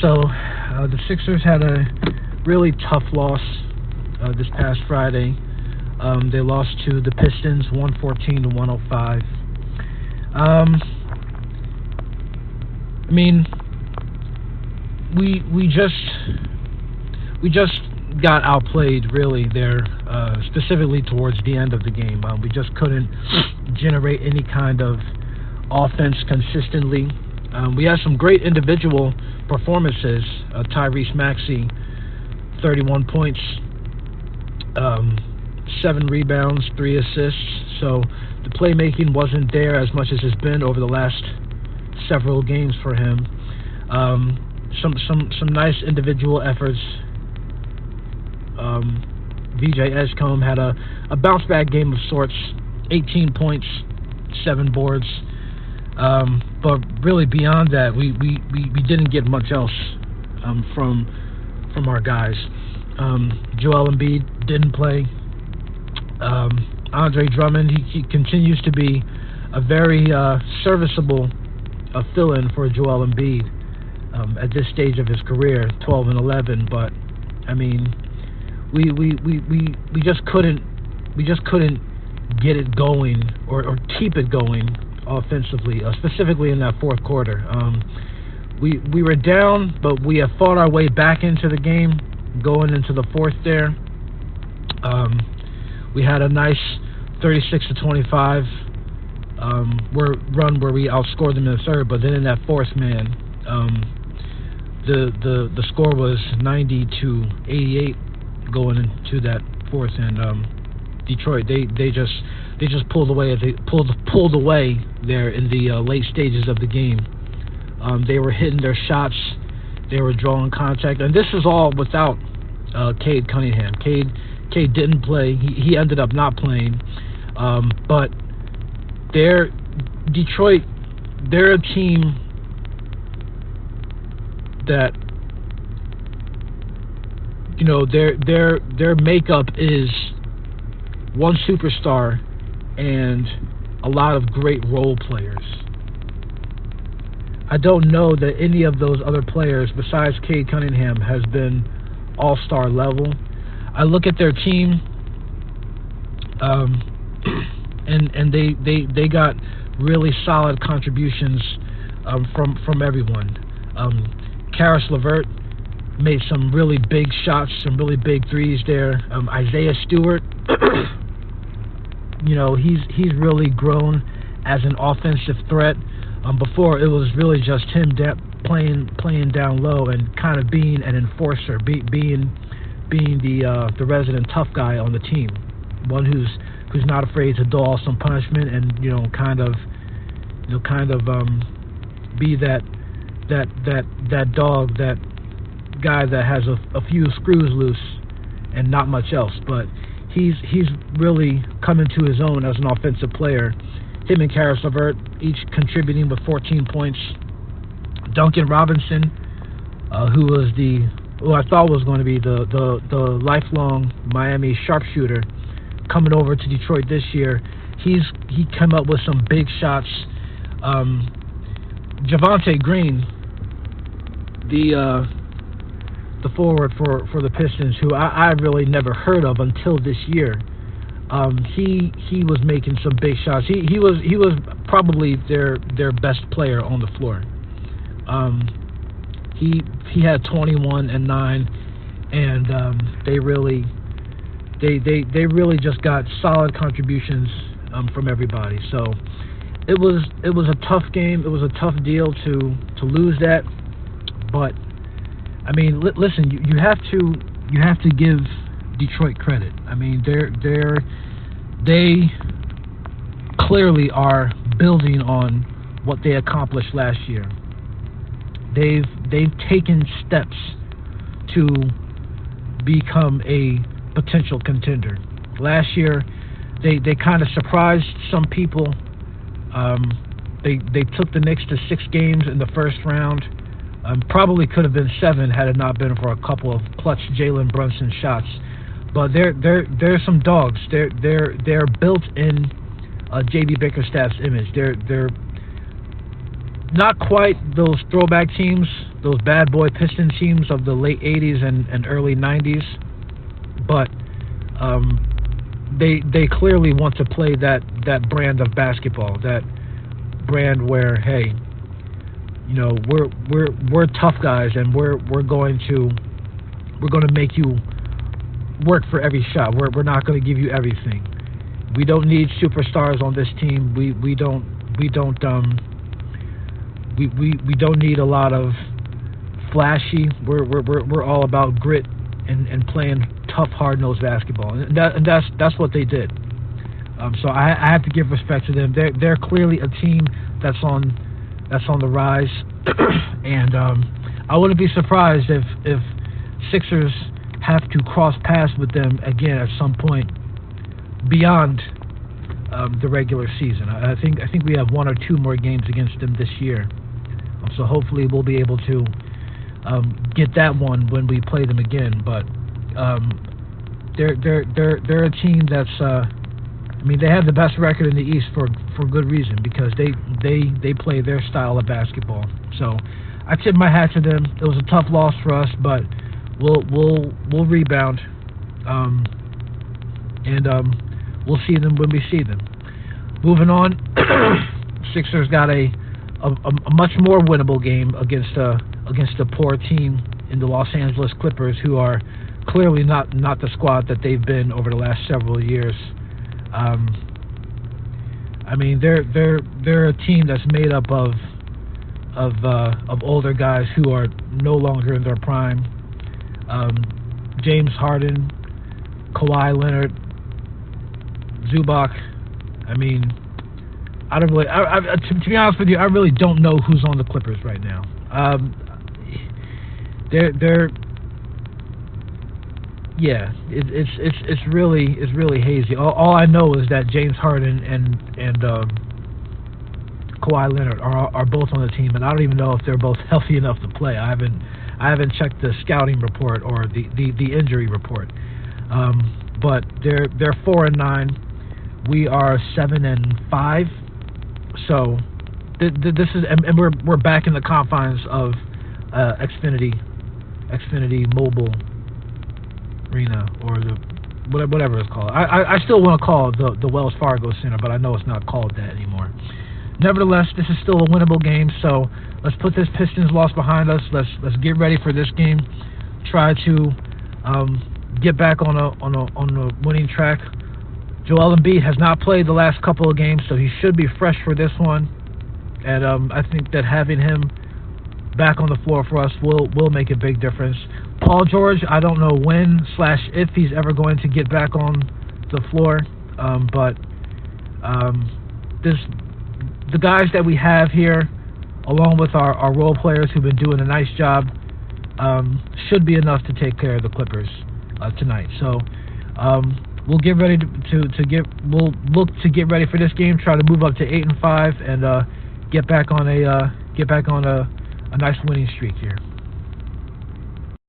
So the Sixers had a really tough loss this past Friday. They lost to the Pistons 114-105. I mean, we just got outplayed really there, specifically towards the end of the game. We just couldn't generate any kind of offense consistently. We had some great individual performances. Tyrese Maxey, 31 points, 7 rebounds, 3 assists. So the playmaking wasn't there as much as it's been over the last several games for him. Some nice individual efforts. VJ Edgecombe had a bounce back game of sorts, 18 points, 7 boards. But really beyond that, we didn't get much else from our guys. Joel Embiid didn't play. Andre Drummond, he continues to be a very serviceable fill-in for Joel Embiid at this stage of his career, 12 and 11. But I mean, we just couldn't get it going or keep it going offensively, specifically in that fourth quarter. We were down, but we have fought our way back into the game going into the fourth there. We had a nice 36-25 run where we outscored them in the third, but then in that fourth, man, the score was 90-88 going into that fourth, and Detroit they just pulled away. They pulled away there in the late stages of the game. They were hitting their shots. They were drawing contact, and this is all without Cade Cunningham. Cade didn't play. He ended up not playing. But Detroit, they're a team that, you know, their makeup is one superstar and a lot of great role players. I don't know that any of those other players besides Cade Cunningham has been all-star level. I look at their team, and they got really solid contributions from everyone. Karis LeVert made some really big shots, some really big threes there. Isaiah Stewart, you know, he's really grown as an offensive threat. Before it was really just him playing down low and kind of being an enforcer, being the resident tough guy on the team, one who's not afraid to dole some punishment and kind of be that dog, that guy that has a few screws loose and not much else. But he's really coming to his own as an offensive player. Him and Karis LeVert each contributing with 14 points. Duncan Robinson, who was I thought was going to be the lifelong Miami sharpshooter, coming over to Detroit this year. He came up with some big shots. Javonte Green, the forward for the Pistons, who I really never heard of until this year. He was making some big shots. He was probably their best player on the floor. He had 21 and 9, and they really just got solid contributions from everybody. So it was a tough game. It was a tough deal to lose that. But I mean, listen, you have to give Detroit credit. I mean, they clearly are building on what they accomplished last year. They've taken steps to become a potential contender. Last year, they kind of surprised some people. They took the Knicks to 6 games in the first round. Probably could have been 7 had it not been for a couple of clutch Jalen Brunson shots. But they're some dogs. They're built in J.B. Bickerstaff's image. not quite those throwback teams, those bad boy Piston teams of the late '80s and early '90s, but they clearly want to play that brand of basketball, that brand where, hey, you know, we're tough guys, and we're going to make you work for every shot. We're not going to give you everything. We don't need superstars on this team. We don't need a lot of flashy. We're all about grit and playing tough, hard-nosed basketball, and that's what they did. So I have to give respect to them. They're clearly a team that's on the rise, and I wouldn't be surprised if Sixers have to cross paths with them again at some point beyond the regular season. I think we have one or two more games against them this year, so hopefully we'll be able to get that one when we play them again. But they're a team that's I mean, they have the best record in the East for good reason, because they play their style of basketball. So I tip my hat to them. It was a tough loss for us, but we'll rebound, and we'll see them when we see them. Moving on, Sixers got a much more winnable game against a poor team in the Los Angeles Clippers, who are clearly not the squad that they've been over the last several years. I mean, they're a team that's made up of older guys who are no longer in their prime. James Harden, Kawhi Leonard, Zubac. I mean, I don't really. To be honest with you, I really don't know who's on the Clippers right now. Yeah, it's really hazy. All I know is that James Harden and Kawhi Leonard are both on the team, and I don't even know if they're both healthy enough to play. I haven't checked the scouting report or the injury report. But they're 4-9. We are 7-5. So this is, and we're back in the confines of Xfinity Mobile Arena, or the whatever it's called. I still want to call it the Wells Fargo Center, but I know it's not called that anymore. Nevertheless, this is still a winnable game, so let's put this Pistons loss behind us. Let's get ready for this game. Try to get back on a winning track. Joel Embiid has not played the last couple of games, so he should be fresh for this one. And I think that having him back on the floor for us will make a big difference. Paul George, I don't know when/if he's ever going to get back on the floor, but the guys that we have here, along with our role players who've been doing a nice job, should be enough to take care of the Clippers tonight. So we'll get ready we'll look to get ready for this game. Try to move up to 8-5 and get back on a nice winning streak here.